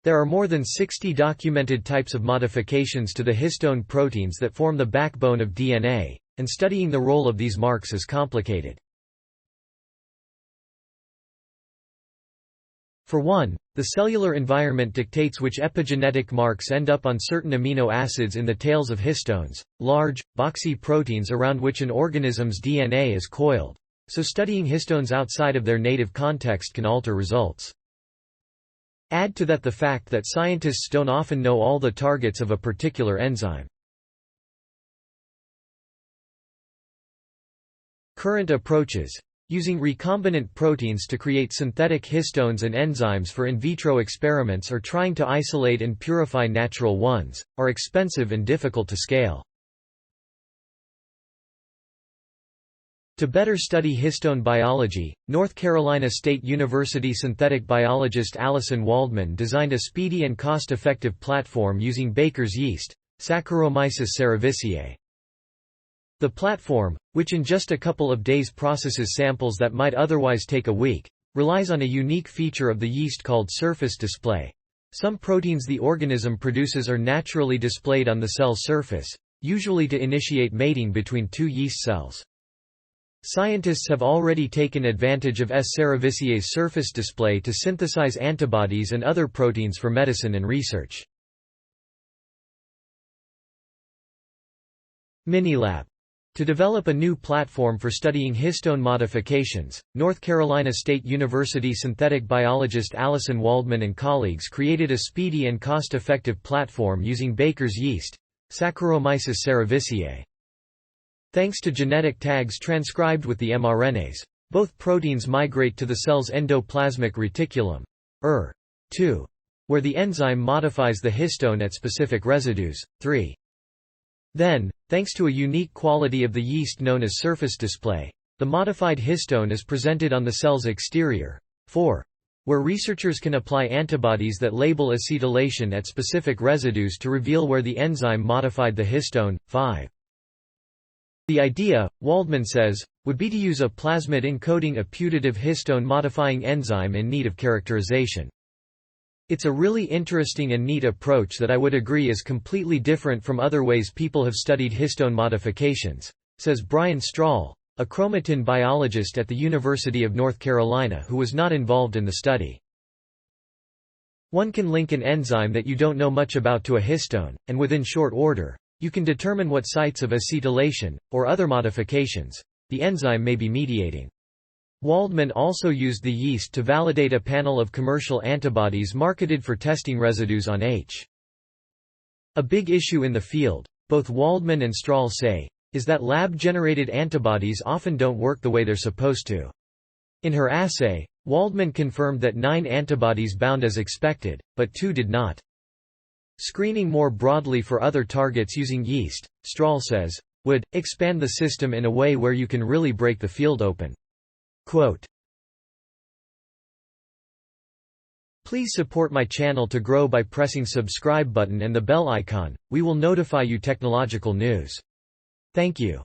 There are more than 60 documented types of modifications to the histone proteins that form the backbone of DNA, and studying the role of these marks is complicated. For one, the cellular environment dictates which epigenetic marks end up on certain amino acids in the tails of histones, large, boxy proteins around which an organism's DNA is coiled, so studying histones outside of their native context can alter results. Add to that the fact that scientists don't often know all the targets of a particular enzyme. Current approaches. Using recombinant proteins to create synthetic histones and enzymes for in vitro experiments or trying to isolate and purify natural ones, are expensive and difficult to scale. To better study histone biology, North Carolina State University synthetic biologist Alison Waldman designed a speedy and cost-effective platform using baker's yeast, Saccharomyces cerevisiae. The platform, which in just a couple of days processes samples that might otherwise take a week, relies on a unique feature of the yeast called surface display. Some proteins the organism produces are naturally displayed on the cell surface, usually to initiate mating between two yeast cells. Scientists have already taken advantage of cerevisiae's surface display to synthesize antibodies and other proteins for medicine and research. Minilab. To develop a new platform for studying histone modifications, North Carolina State University synthetic biologist Alison Waldman and colleagues created a speedy and cost-effective platform using baker's yeast, Saccharomyces cerevisiae. Thanks to genetic tags transcribed with the mRNAs, both proteins migrate to the cell's endoplasmic reticulum, ER2, where the enzyme modifies the histone at specific residues, 3. Then, thanks to a unique quality of the yeast known as surface display, the modified histone is presented on the cell's exterior, 4, where researchers can apply antibodies that label acetylation at specific residues to reveal where the enzyme modified the histone, 5. The idea, Waldman says, would be to use a plasmid encoding a putative histone-modifying enzyme in need of characterization. It's a really interesting and neat approach that I would agree is completely different from other ways people have studied histone modifications, says Brian Strahl, a chromatin biologist at the University of North Carolina who was not involved in the study. One can link an enzyme that you don't know much about to a histone, and within short order, you can determine what sites of acetylation, or other modifications, the enzyme may be mediating. Waldman also used the yeast to validate a panel of commercial antibodies marketed for testing residues on H. A big issue in the field, both Waldman and Strahl say, is that lab-generated antibodies often don't work the way they're supposed to. In her assay, Waldman confirmed that 9 antibodies bound as expected, but 2 did not. Screening more broadly for other targets using yeast, Strahl says, would expand the system in a way where you can really break the field open. Quote, "Please support my channel to grow by pressing subscribe button and the bell icon. We will notify you technological news. Thank you."